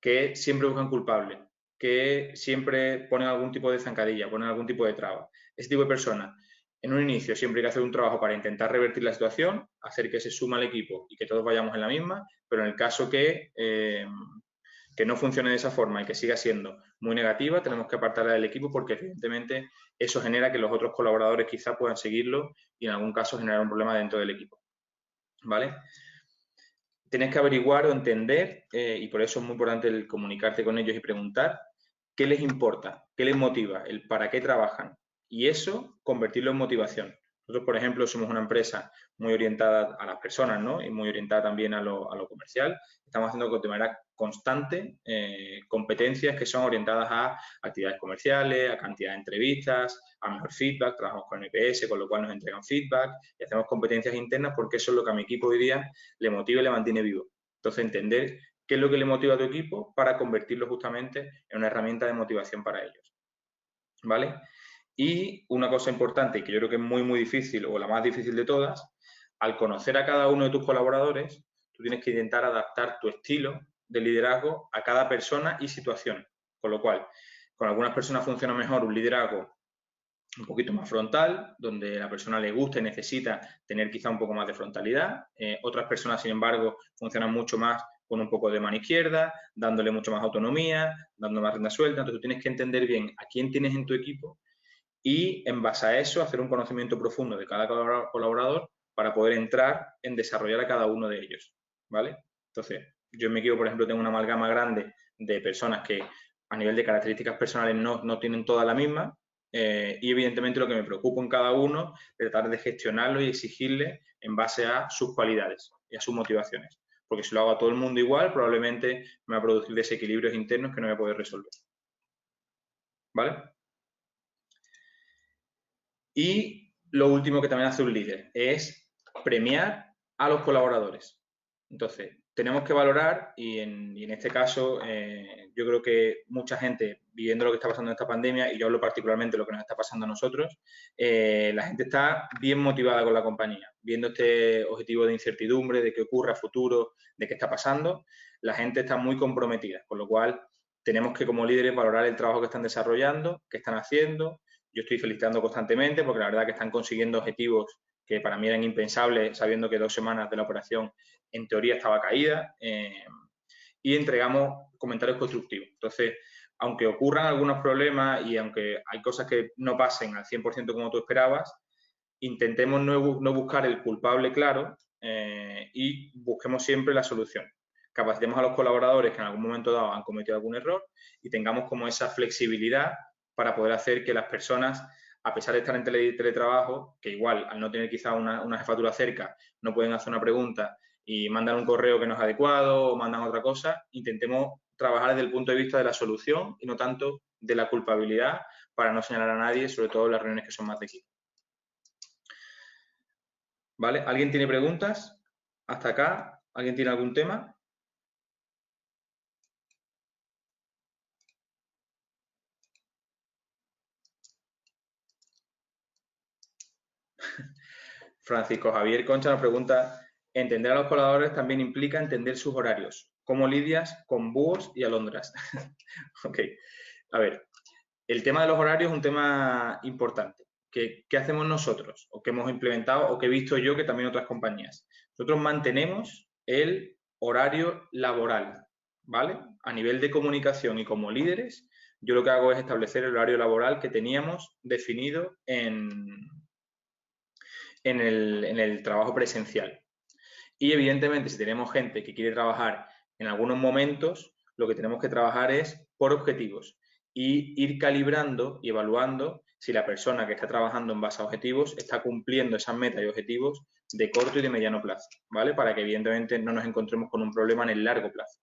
que siempre buscan culpables, que siempre ponen algún tipo de zancadilla, ponen algún tipo de traba. Ese tipo de personas, en un inicio siempre hay que hacer un trabajo para intentar revertir la situación, hacer que se suma al equipo y que todos vayamos en la misma, pero en el caso que no funcione de esa forma y que siga siendo muy negativa, tenemos que apartarla del equipo porque evidentemente eso genera que los otros colaboradores quizás puedan seguirlo y en algún caso generar un problema dentro del equipo. ¿Vale? Tienes que averiguar o entender, y por eso es muy importante el comunicarte con ellos y preguntar qué les importa, qué les motiva, el para qué trabajan. Y eso, convertirlo en motivación. Nosotros, por ejemplo, somos una empresa muy orientada a las personas, ¿no? Y muy orientada también a lo comercial. Estamos haciendo de manera constante competencias que son orientadas a actividades comerciales, a cantidad de entrevistas, a mejor feedback. Trabajamos con NPS, con lo cual nos entregan feedback y hacemos competencias internas porque eso es lo que a mi equipo hoy día le motiva y le mantiene vivo. Entonces, entender qué es lo que le motiva a tu equipo para convertirlo justamente en una herramienta de motivación para ellos. ¿Vale? Y una cosa importante, que yo creo que es muy, muy difícil, o la más difícil de todas, al conocer a cada uno de tus colaboradores, tú tienes que intentar adaptar tu estilo de liderazgo a cada persona y situación. Con lo cual, con algunas personas funciona mejor un liderazgo un poquito más frontal, donde la persona le gusta y necesita tener quizá un poco más de frontalidad. Otras personas, sin embargo, funcionan mucho más con un poco de mano izquierda, dándole mucho más autonomía, dando más rienda suelta. Entonces, tú tienes que entender bien a quién tienes en tu equipo y, en base a eso, hacer un conocimiento profundo de cada colaborador para poder entrar en desarrollar a cada uno de ellos. ¿Vale? Entonces, yo en mi equipo, por ejemplo, tengo una amalgama grande de personas que a nivel de características personales no tienen toda la misma, y evidentemente lo que me preocupa en cada uno es tratar de gestionarlo y exigirle en base a sus cualidades y a sus motivaciones. Porque si lo hago a todo el mundo igual, probablemente me va a producir desequilibrios internos que no voy a poder resolver. ¿Vale? Y lo último que también hace un líder es premiar a los colaboradores. Entonces, tenemos que valorar, y en este caso, yo creo que mucha gente, viviendo lo que está pasando en esta pandemia, y yo hablo particularmente de lo que nos está pasando a nosotros, la gente está bien motivada con la compañía, viendo este objetivo de incertidumbre, de qué ocurre a futuro, de qué está pasando, la gente está muy comprometida, con lo cual tenemos que como líderes valorar el trabajo que están desarrollando, qué están haciendo. Yo estoy felicitando constantemente porque la verdad que están consiguiendo objetivos que para mí eran impensables, sabiendo que 2 semanas de la operación en teoría estaba caída, y entregamos comentarios constructivos. Entonces, aunque ocurran algunos problemas y aunque hay cosas que no pasen al 100% como tú esperabas, intentemos no buscar el culpable claro, y busquemos siempre la solución. Capacitemos a los colaboradores que en algún momento dado han cometido algún error y tengamos como esa flexibilidad para poder hacer que las personas, a pesar de estar en teletrabajo, que igual al no tener quizá una jefatura cerca, no pueden hacer una pregunta y mandan un correo que no es adecuado o mandan otra cosa, intentemos trabajar desde el punto de vista de la solución y no tanto de la culpabilidad para no señalar a nadie, sobre todo en las reuniones que son más de equipo. ¿Vale? ¿Alguien tiene preguntas? ¿Hasta acá? ¿Alguien tiene algún tema? Francisco Javier Concha nos pregunta, ¿entender a los colaboradores también implica entender sus horarios? ¿Cómo lidias con búhos y alondras? Ok, a ver, el tema de los horarios es un tema importante. ¿Qué hacemos nosotros? ¿O qué hemos implementado? ¿O qué he visto yo que también otras compañías? Nosotros mantenemos el horario laboral, ¿vale? A nivel de comunicación y como líderes, yo lo que hago es establecer el horario laboral que teníamos definido en el trabajo presencial. Y evidentemente, si tenemos gente que quiere trabajar en algunos momentos, lo que tenemos que trabajar es por objetivos y ir calibrando y evaluando si la persona que está trabajando en base a objetivos está cumpliendo esas metas y objetivos de corto y de mediano plazo, ¿vale? Para que evidentemente no nos encontremos con un problema en el largo plazo.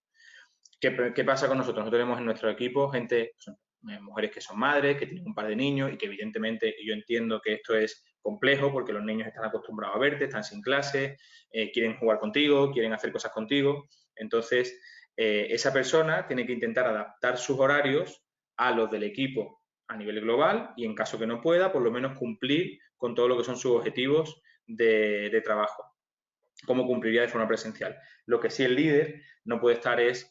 ¿Qué pasa con nosotros? Nosotros tenemos en nuestro equipo gente, mujeres que son madres, que tienen un par de niños y que evidentemente yo entiendo que esto es complejo porque los niños están acostumbrados a verte, están sin clase, quieren jugar contigo, quieren hacer cosas contigo. Entonces, esa persona tiene que intentar adaptar sus horarios a los del equipo a nivel global y en caso que no pueda, por lo menos cumplir con todo lo que son sus objetivos de trabajo, como cumpliría de forma presencial. Lo que sí el líder no puede estar es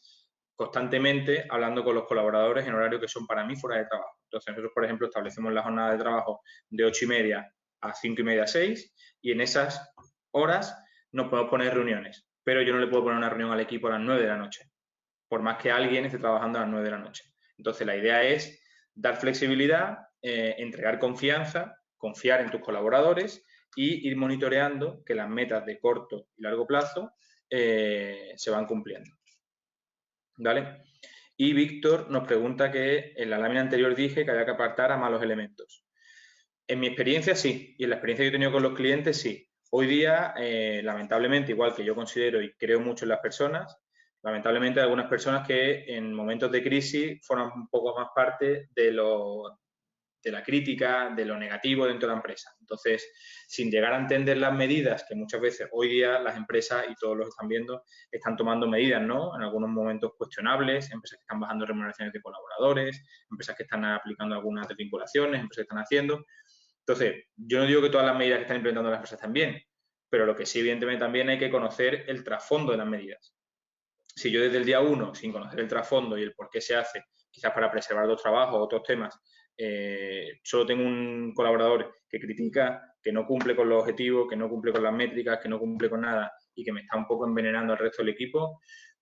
constantemente hablando con los colaboradores en horarios que son para mí fuera de trabajo. Entonces, nosotros, por ejemplo, establecemos la jornada de trabajo de 8:30 a 5:30, 6, y en esas horas nos podemos poner reuniones. Pero yo no le puedo poner una reunión al equipo a las 9 de la noche, por más que alguien esté trabajando a las 9 de la noche. Entonces, la idea es dar flexibilidad, entregar confianza, confiar en tus colaboradores y ir monitoreando que las metas de corto y largo plazo se van cumpliendo. ¿Vale? Y Víctor nos pregunta que en la lámina anterior dije que había que apartar a malos elementos. En mi experiencia sí, y en la experiencia que he tenido con los clientes sí. Hoy día, lamentablemente, igual que yo considero y creo mucho en las personas, lamentablemente hay algunas personas que en momentos de crisis forman un poco más parte de la crítica, de lo negativo dentro de la empresa. Entonces, sin llegar a entender las medidas que muchas veces hoy día las empresas, y todos los están viendo, están tomando medidas, ¿no? En algunos momentos cuestionables, empresas que están bajando remuneraciones de colaboradores, empresas que están aplicando algunas desvinculaciones, empresas que están haciendo. Entonces, yo no digo que todas las medidas que están implementando las empresas están bien, pero lo que sí, evidentemente, también hay que conocer el trasfondo de las medidas. Si yo desde el día 1, sin conocer el trasfondo y el por qué se hace, quizás para preservar los trabajos o otros temas, solo tengo un colaborador que critica, que no cumple con los objetivos, que no cumple con las métricas, que no cumple con nada y que me está un poco envenenando al resto del equipo,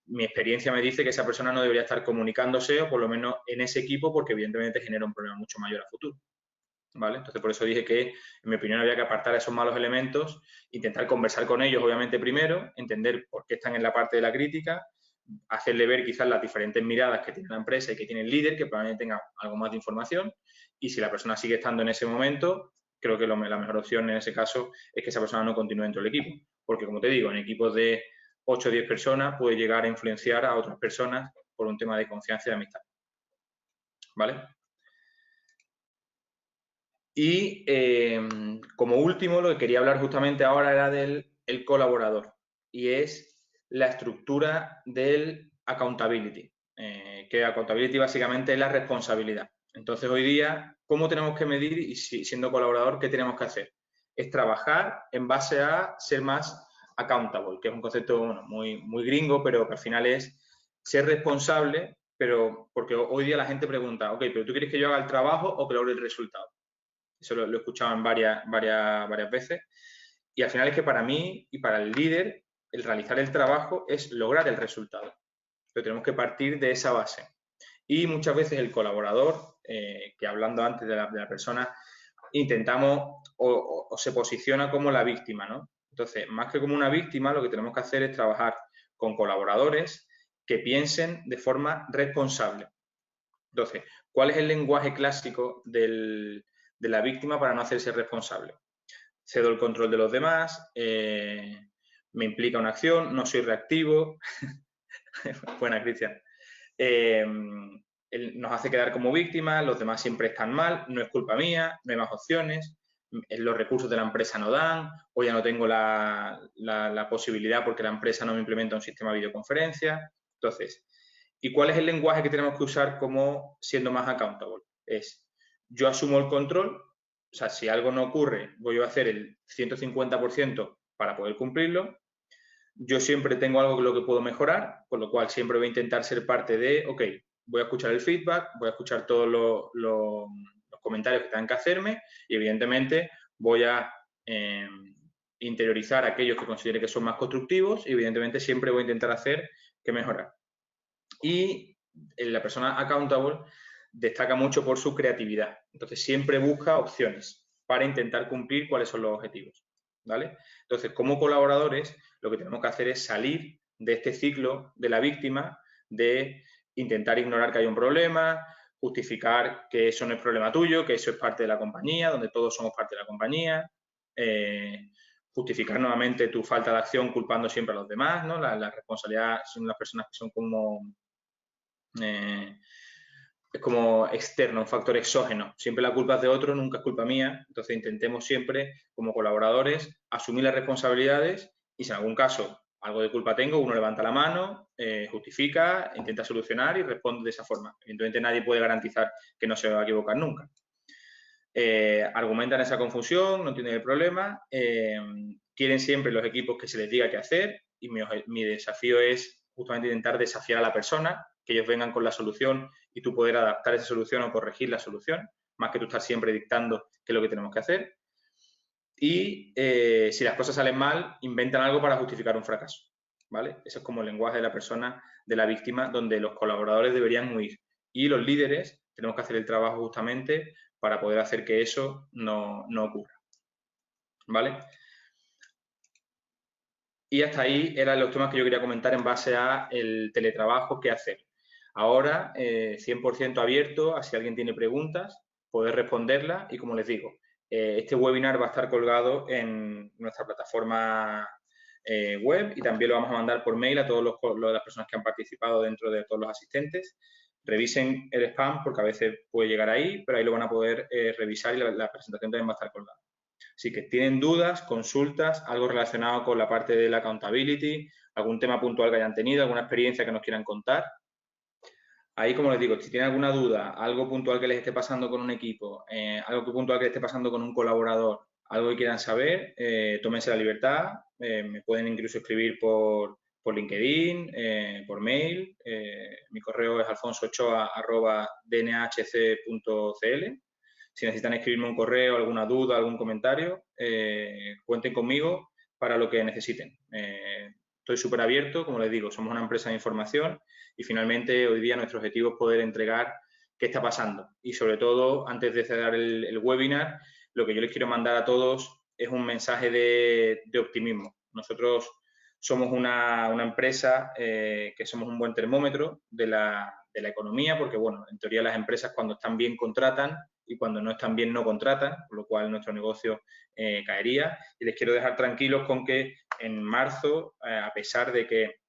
mi experiencia me dice que esa persona no debería estar comunicándose, o por lo menos en ese equipo, porque evidentemente genera un problema mucho mayor a futuro. ¿Vale? Entonces, por eso dije que, en mi opinión, había que apartar esos malos elementos, intentar conversar con ellos, obviamente, primero, entender por qué están en la parte de la crítica, hacerle ver quizás las diferentes miradas que tiene la empresa y que tiene el líder, que probablemente tenga algo más de información, y si la persona sigue estando en ese momento, creo que la mejor opción en ese caso es que esa persona no continúe dentro del equipo, porque como te digo, en equipos de 8 o 10 personas puede llegar a influenciar a otras personas por un tema de confianza y de amistad. ¿Vale? Y como último, lo que quería hablar justamente ahora era del colaborador, y es la estructura del accountability, que accountability básicamente es la responsabilidad. Entonces, hoy día, ¿cómo tenemos que medir y siendo colaborador, qué tenemos que hacer? Es trabajar en base a ser más accountable, que es un concepto bueno, muy gringo, pero que al final es ser responsable, pero porque hoy día la gente pregunta, ok, pero ¿tú quieres que yo haga el trabajo o que logre el resultado? Eso lo he escuchado en varias veces. Y al final es que para mí y para el líder, el realizar el trabajo es lograr el resultado. Pero tenemos que partir de esa base. Y muchas veces el colaborador, que hablando antes de la persona, intentamos o se posiciona como la víctima, ¿no? Entonces, más que como una víctima, lo que tenemos que hacer es trabajar con colaboradores que piensen de forma responsable. Entonces, ¿cuál es el lenguaje clásico de la víctima para no hacerse responsable? Cedo el control de los demás, me implica una acción, no soy reactivo. Buena, Cristian. Nos hace quedar como víctimas, los demás siempre están mal, no es culpa mía, no hay más opciones, los recursos de la empresa no dan, o ya no tengo la posibilidad porque la empresa no me implementa un sistema de videoconferencia. Entonces, ¿y cuál es el lenguaje que tenemos que usar como siendo más accountable? Es, yo asumo el control, o sea, si algo no ocurre, voy a hacer el 150% para poder cumplirlo. Yo siempre tengo algo que lo que puedo mejorar, con lo cual siempre voy a intentar ser parte de, ok, voy a escuchar el feedback, voy a escuchar todos los comentarios que tengan que hacerme y evidentemente voy a interiorizar aquellos que considere que son más constructivos y evidentemente siempre voy a intentar hacer que mejorar. Y la persona accountable destaca mucho por su creatividad. Entonces, siempre busca opciones para intentar cumplir cuáles son los objetivos. ¿Vale? Entonces, como colaboradores, lo que tenemos que hacer es salir de este ciclo de la víctima, de intentar ignorar que hay un problema, justificar que eso no es problema tuyo, que eso es parte de la compañía, donde todos somos parte de la compañía, justificar nuevamente tu falta de acción culpando siempre a los demás, ¿no? La responsabilidad son las personas que son como... es como externo, un factor exógeno. Siempre la culpa es de otro, nunca es culpa mía. Entonces intentemos siempre, como colaboradores, asumir las responsabilidades y si en algún caso algo de culpa tengo, uno levanta la mano, justifica, intenta solucionar y responde de esa forma. Evidentemente nadie puede garantizar que no se va a equivocar nunca. Argumentan esa confusión, no entienden el problema, quieren siempre los equipos que se les diga qué hacer y mi desafío es justamente intentar desafiar a la persona, que ellos vengan con la solución y tú poder adaptar esa solución o corregir la solución, más que tú estar siempre dictando qué es lo que tenemos que hacer. Y si las cosas salen mal, inventan algo para justificar un fracaso, ¿vale? Ese es como el lenguaje de la persona, de la víctima, donde los colaboradores deberían huir. Y los líderes tenemos que hacer el trabajo justamente para poder hacer que eso no ocurra, ¿vale? Y hasta ahí eran los temas que yo quería comentar en base a el teletrabajo, qué hacer. Ahora, 100% abierto a si alguien tiene preguntas, poder responderlas y como les digo, este webinar va a estar colgado en nuestra plataforma web y también lo vamos a mandar por mail a todas las personas que han participado dentro de todos los asistentes. Revisen el spam porque a veces puede llegar ahí, pero ahí lo van a poder revisar y la presentación también va a estar colgada. Así que tienen dudas, consultas, algo relacionado con la parte de la accountability, algún tema puntual que hayan tenido, alguna experiencia que nos quieran contar. Ahí, como les digo, si tienen alguna duda, algo puntual que les esté pasando con un equipo, algo puntual que les esté pasando con un colaborador, algo que quieran saber, tómense la libertad, me pueden incluso escribir por LinkedIn, por mail, mi correo es alfonsochoa@dnhc.cl. Si necesitan escribirme un correo, alguna duda, algún comentario, cuenten conmigo para lo que necesiten. Estoy súper abierto, como les digo, somos una empresa de información y finalmente hoy día nuestro objetivo es poder entregar qué está pasando. Y sobre todo, antes de cerrar el webinar, lo que yo les quiero mandar a todos es un mensaje de optimismo. Nosotros somos una empresa que somos un buen termómetro de la economía, porque, bueno, en teoría las empresas cuando están bien contratan y cuando no están bien no contratan, por lo cual nuestro negocio caería. Y les quiero dejar tranquilos con que en marzo, a pesar de que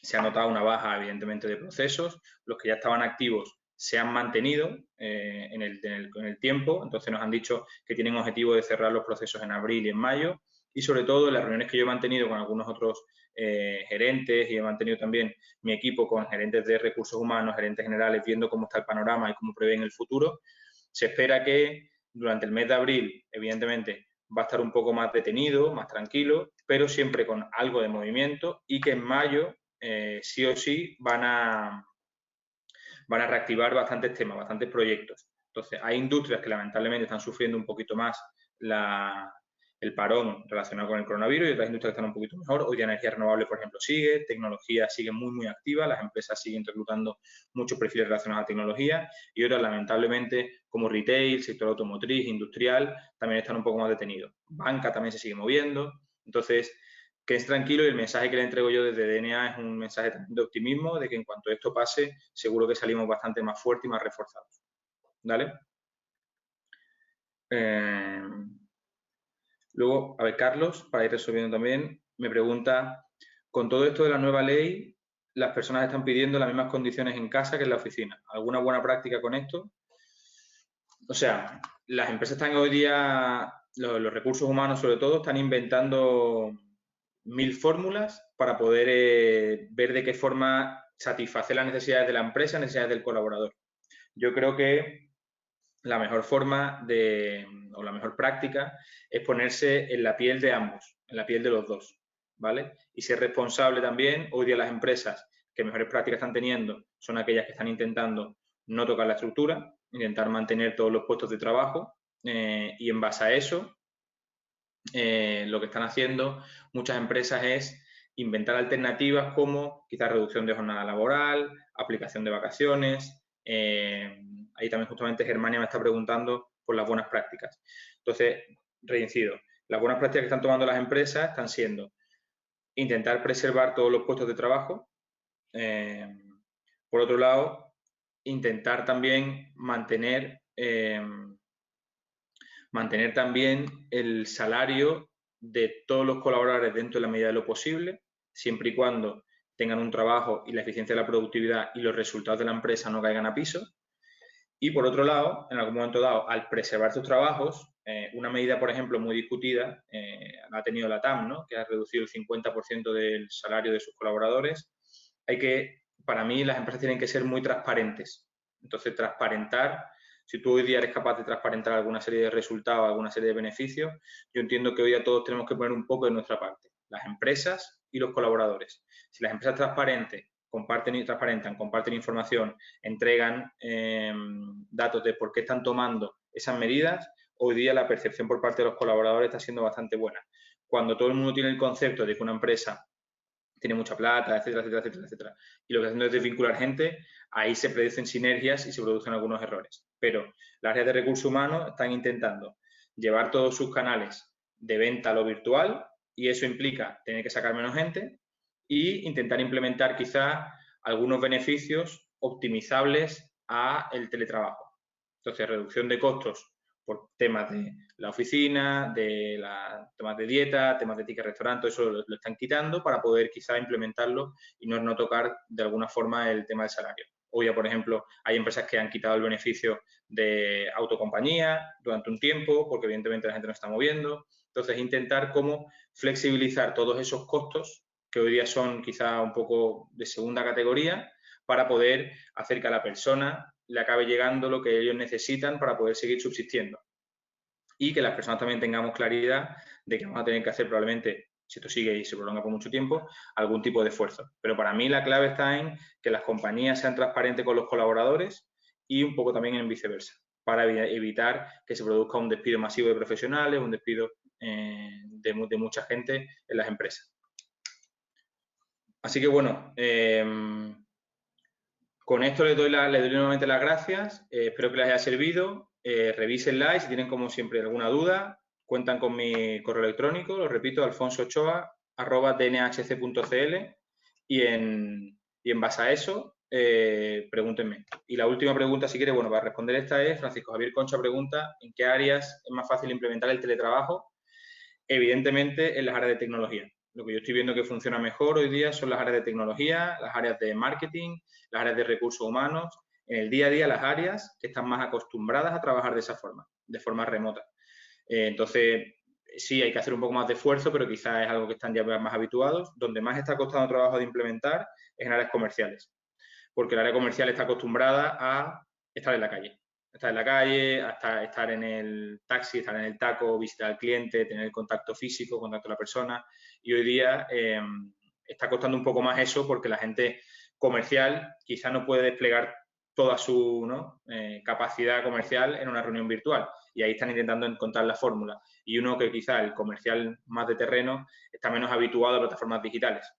se ha notado una baja, evidentemente, de procesos, los que ya estaban activos se han mantenido en el tiempo, entonces nos han dicho que tienen objetivo de cerrar los procesos en abril y en mayo, y sobre todo en las reuniones que yo he mantenido con algunos otros gerentes y he mantenido también mi equipo con gerentes de recursos humanos, gerentes generales, viendo cómo está el panorama y cómo prevén el futuro, se espera que durante el mes de abril, evidentemente, va a estar un poco más detenido, más tranquilo, pero siempre con algo de movimiento y que en mayo sí o sí van a reactivar bastantes temas, bastantes proyectos. Entonces, hay industrias que lamentablemente están sufriendo un poquito más el parón relacionado con el coronavirus y otras industrias que están un poquito mejor. Hoy día energía renovable, por ejemplo, sigue, tecnología sigue muy, muy activa, las empresas siguen reclutando muchos perfiles relacionados a tecnología y otras, lamentablemente, como retail, sector automotriz, industrial, también están un poco más detenidos. Banca también se sigue moviendo. Entonces, que es tranquilo y el mensaje que le entrego yo desde DNA es un mensaje de optimismo, de que en cuanto esto pase, seguro que salimos bastante más fuertes y más reforzados. ¿Vale? Luego, a ver, Carlos, para ir resolviendo también, me pregunta, con todo esto de la nueva ley, las personas están pidiendo las mismas condiciones en casa que en la oficina. ¿Alguna buena práctica con esto? O sea, las empresas están hoy día, los recursos humanos sobre todo, están inventando 1000 fórmulas para poder ver de qué forma satisfacer las necesidades de la empresa, las necesidades del colaborador. Yo creo que la mejor forma o la mejor práctica es ponerse en la piel de ambos, en la piel de los dos, ¿vale? Y ser responsable también. Hoy día las empresas que mejores prácticas están teniendo son aquellas que están intentando no tocar la estructura, intentar mantener todos los puestos de trabajo y en base a eso lo que están haciendo muchas empresas es inventar alternativas como quizás reducción de jornada laboral, aplicación de vacaciones. Ahí también justamente Germania me está preguntando por las buenas prácticas. Entonces, reincido, las buenas prácticas que están tomando las empresas están siendo intentar preservar todos los puestos de trabajo. Por otro lado, intentar también mantener también el salario de todos los colaboradores dentro de la medida de lo posible, siempre y cuando tengan un trabajo y la eficiencia de la productividad y los resultados de la empresa no caigan a piso. Y por otro lado, en algún momento dado, al preservar sus trabajos, una medida, por ejemplo, muy discutida, ha tenido la TAM, ¿no?, que ha reducido el 50% del salario de sus colaboradores. Para mí, las empresas tienen que ser muy transparentes. Entonces, transparentar, si tú hoy día eres capaz de transparentar alguna serie de resultados, alguna serie de beneficios, yo entiendo que hoy día todos tenemos que poner un poco de nuestra parte, las empresas y los colaboradores. Si las empresas transparentes comparten información, entregan datos de por qué están tomando esas medidas, hoy día la percepción por parte de los colaboradores está siendo bastante buena. Cuando todo el mundo tiene el concepto de que una empresa tiene mucha plata, etcétera, etcétera, etcétera, etcétera, y lo que hacen es desvincular gente, ahí se producen sinergias y se producen algunos errores. Pero las áreas de recursos humanos están intentando llevar todos sus canales de venta a lo virtual, y eso implica tener que sacar menos gente e intentar implementar quizás algunos beneficios optimizables a el teletrabajo. Entonces, reducción de costos por temas de la oficina, temas de dieta, temas de ticket restaurante, eso lo están quitando para poder quizás implementarlo y no tocar de alguna forma el tema del salario. Hoy ya, por ejemplo, hay empresas que han quitado el beneficio de autocompañía durante un tiempo porque evidentemente la gente no está moviendo. Entonces, intentar cómo flexibilizar todos esos costos que hoy día son quizá un poco de segunda categoría para poder hacer que a la persona le acabe llegando lo que ellos necesitan para poder seguir subsistiendo. Y que las personas también tengamos claridad de que vamos a tener que hacer probablemente, si esto sigue y se prolonga por mucho tiempo, algún tipo de esfuerzo. Pero para mí la clave está en que las compañías sean transparentes con los colaboradores y un poco también en viceversa, para evitar que se produzca un despido masivo de profesionales, un despido de mucha gente en las empresas. Así que bueno, con esto les doy nuevamente las gracias. Espero que les haya servido. Revísenla y si tienen, como siempre, alguna duda, cuentan con mi correo electrónico, lo repito, alfonsochoa@dnhc.cl, y en base a eso, pregúntenme. Y la última pregunta, si quiere, bueno, para responder esta es, Francisco Javier Concha pregunta, ¿en qué áreas es más fácil implementar el teletrabajo? Evidentemente, en las áreas de tecnología. Lo que yo estoy viendo que funciona mejor hoy día son las áreas de tecnología, las áreas de marketing, las áreas de recursos humanos. En el día a día, las áreas que están más acostumbradas a trabajar de esa forma, de forma remota. Entonces, sí, hay que hacer un poco más de esfuerzo, pero quizás es algo que están ya más habituados. Donde más está costando trabajo de implementar es en áreas comerciales, porque el área comercial está acostumbrada a estar en la calle. Estar en la calle, hasta estar en el taxi, estar en el taco, visitar al cliente, tener el contacto físico, contacto con la persona. Y hoy día está costando un poco más eso porque la gente comercial quizá no puede desplegar toda su capacidad comercial en una reunión virtual. Y ahí están intentando encontrar la fórmula. Y uno que quizá el comercial más de terreno está menos habituado a plataformas digitales.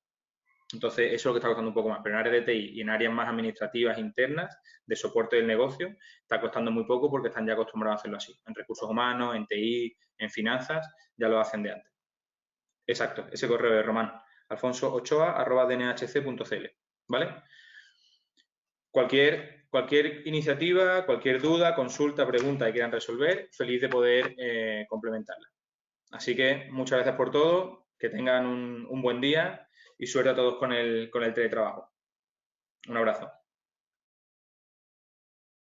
Entonces, eso es lo que está costando un poco más. Pero en áreas de TI y en áreas más administrativas internas, de soporte del negocio, está costando muy poco porque están ya acostumbrados a hacerlo así. En recursos humanos, en TI, en finanzas, ya lo hacen de antes. Exacto, ese correo es Román, alfonsochoa@dnhc.cl, ¿vale? Cualquier iniciativa, cualquier duda, consulta, pregunta que quieran resolver, feliz de poder complementarla. Así que muchas gracias por todo, que tengan un buen día y suerte a todos con el teletrabajo. Un abrazo.